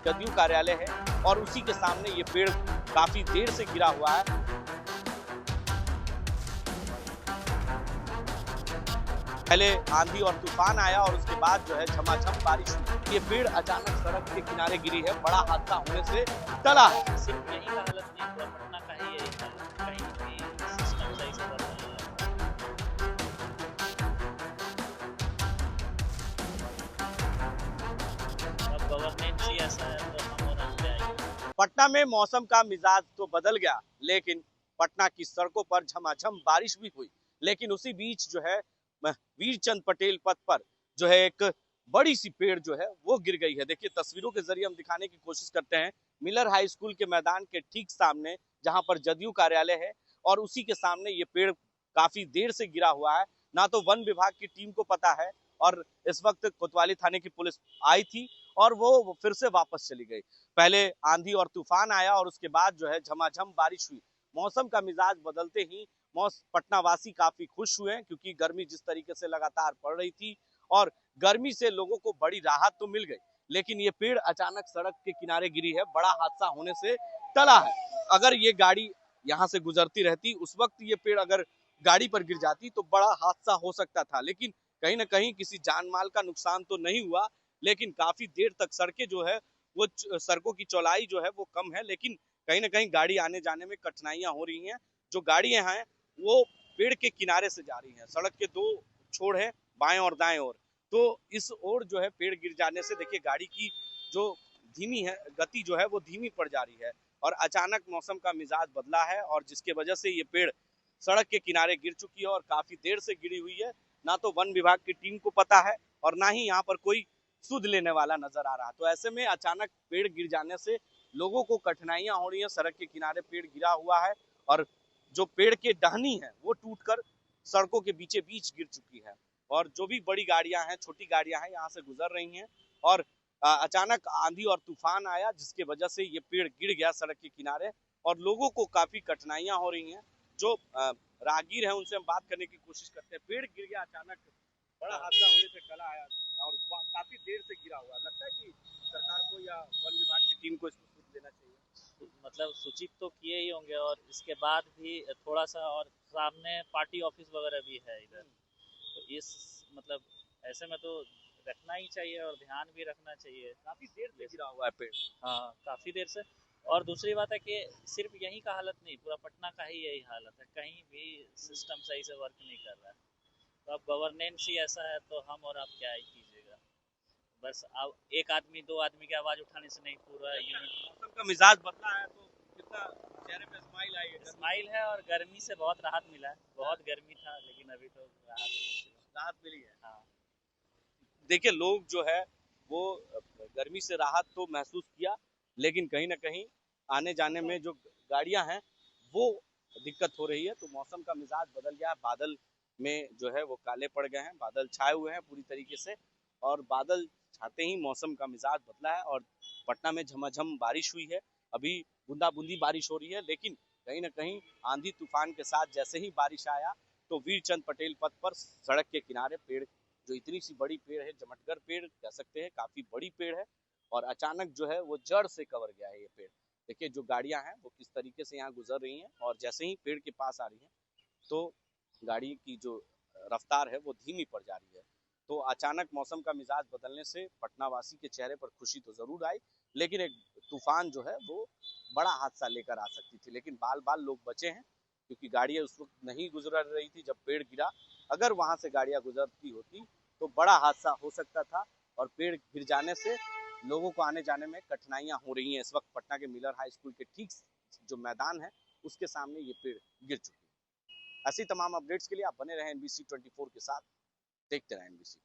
जदयू कार्यालय है और उसी के सामने ये पेड़ काफी देर से गिरा हुआ है। पहले आंधी और तूफान आया और उसके बाद जो है झमाझम बारिश हुई। ये पेड़ अचानक सड़क के किनारे गिरी है, बड़ा हादसा होने से टला है। सिर्फ यही का हालत नहीं, पूरा पटना का ही यही हाल है। कहीं भी सिस्टम सही से वर्क नहीं है। अब गवर्नेंस ही ऐसा है तो हम और आप क्या ही। पटना में मौसम का मिजाज तो बदल गया, लेकिन पटना की सड़कों पर झमाझम बारिश भी हुई। लेकिन उसी बीच जो है वीरचंद पटेल पथ पर जो है एक बड़ी सी पेड़ जो है वो गिर गई है। देखिए तस्वीरों के जरिए हम दिखाने की कोशिश करते हैं। मिलर हाई स्कूल के मैदान के ठीक सामने जहां पर जदयू कार्यालय है और उसी के सामने ये पेड़ काफी देर से गिरा हुआ है। ना तो वन विभाग की टीम को पता है और इस वक्त कोतवाली थाने की पुलिस आई थी और वो फिर से वापस चली गई। पहले आंधी और तूफान आया और उसके बाद जो है झमाझम बारिश हुई। मौसम का मिजाज बदलते ही पटना वासी काफी खुश हुए क्योंकि गर्मी जिस तरीके से लगातार पड़ रही थी और गर्मी से लोगों को बड़ी राहत तो मिल गई, लेकिन ये पेड़ अचानक सड़क के किनारे गिरी है, बड़ा हादसा होने से टला है। अगर ये गाड़ी यहाँ से गुजरती रहती उस वक्त ये पेड़ अगर गाड़ी पर गिर जाती तो बड़ा हादसा हो सकता था, लेकिन कहीं ना कहीं किसी जान माल का नुकसान तो नहीं हुआ। लेकिन काफी देर तक सड़कें जो है वो सड़कों की चौड़ाई जो है वो कम है, लेकिन कहीं ना कहीं गाड़ी आने जाने में कठिनाइयां हो रही हैं। जो गाड़ियां हैं वो पेड़ के किनारे से जा रही हैं। सड़क के दो छोर है, बाएं और दाएं ओर। तो इस ओर जो है पेड़ गिर जाने से देखिए गाड़ी की जो धीमी है गति जो है वो धीमी पड़ जा रही है और अचानक मौसम का मिजाज बदला है और जिसके वजह से ये पेड़ सड़क के किनारे गिर चुकी है और काफी देर से गिरी हुई है। ना तो वन विभाग की टीम को पता है और ना ही यहाँ पर कोई सुध लेने वाला नजर आ रहा। तो ऐसे में अचानक पेड़ गिर जाने से लोगों को कठिनाइयां हो रही है। सड़क के किनारे पेड़ गिरा हुआ है और जो पेड़ के टहनी है वो टूटकर सड़कों के बीचे बीच गिर चुकी है और जो भी बड़ी गाड़ियां हैं छोटी गाड़ियां हैं यहाँ से गुजर रही हैं और अचानक आंधी और तूफान आया जिसके वजह से ये पेड़ गिर गया सड़क के किनारे और लोगों को काफी कठिनाइयां हो रही हैं। जो राहगीर हैं उनसे हम बात करने की कोशिश करते हैं। पेड़ गिर गया अचानक, बड़ा हादसा होने से टला आया और काफी देर से गिरा हुआ। लगता है कि सरकार को या वन विभाग की टीम को इसको सूच देना चाहिए। मतलब सूचित तो किए ही होंगे और इसके बाद भी थोड़ा सा और सामने पार्टी ऑफिस वगैरह भी है इधर, तो इस मतलब ऐसे में तो रखना ही चाहिए और ध्यान भी रखना चाहिए। काफी देर से गिरा हुआ है पेड़। हाँ काफ़ी देर से। और दूसरी बात है कि सिर्फ यही का हालत नहीं, पूरा पटना का ही यही हालत है। कहीं भी सिस्टम सही से वर्क नहीं कर रहा है। तो अब गवर्नेंस ही ऐसा है तो हम और आप क्या ही कीजिएगा। बस अब एक आदमी दो आदमी की आवाज़ उठाने से नहीं, पूरा यूनिट। मौसम का मिजाज बदला है तो कितना चेहरे पे स्माइल आई है। स्माइल है और गर्मी से बहुत राहत मिला है। बहुत गर्मी था लेकिन अभी तो राहत मिली है। हाँ। देखिए लोग जो है वो गर्मी से राहत तो महसूस किया, लेकिन कहीं ना कहीं आने जाने में जो गाड़ियां हैं वो दिक्कत हो रही है। तो मौसम का मिजाज बदल गया। बादल में जो है वो काले पड़ गए हैं, बादल छाए हुए हैं पूरी तरीके से और बादल छाते ही मौसम का मिजाज बदला है और पटना में झमाझम बारिश हुई है। अभी बूंदा बूंदी बारिश हो रही है, लेकिन कहीं ना कहीं आंधी तूफान के साथ जैसे ही बारिश आया तो वीरचंद पटेल पथ पर सड़क के किनारे पेड़, जो इतनी सी बड़ी पेड़ है, जमटगर पेड़ कह सकते हैं, काफी बड़ी पेड़ है और अचानक जो है वो जड़ से कवर गया है ये पेड़। देखिए जो गाड़ियां हैं वो किस तरीके से यहाँ गुजर रही हैं और जैसे ही पेड़ के पास आ रही हैं तो गाड़ी की जो रफ्तार है वो धीमी पड़ जा रही है। तो अचानक मौसम का मिजाज बदलने से पटना वासी के चेहरे पर खुशी तो जरूर आई, लेकिन एक तूफान जो है वो बड़ा हादसा लेकर आ सकती थी। लेकिन बाल बाल लोग बचे हैं क्योंकि गाड़ियां उस वक्त नहीं गुजर रही थी जब पेड़ गिरा। अगर वहां से गाड़ियां गुजरती होती तो बड़ा हादसा हो सकता था और पेड़ गिर जाने से लोगों को आने जाने में कठिनाइयां हो रही हैं। इस वक्त पटना के मिलर हाई स्कूल के ठीक जो मैदान है उसके सामने ये पेड़ गिर चुके हैं। ऐसी तमाम अपडेट्स के लिए आप बने रहें NBC 24 के साथ। देखते रहें NBC।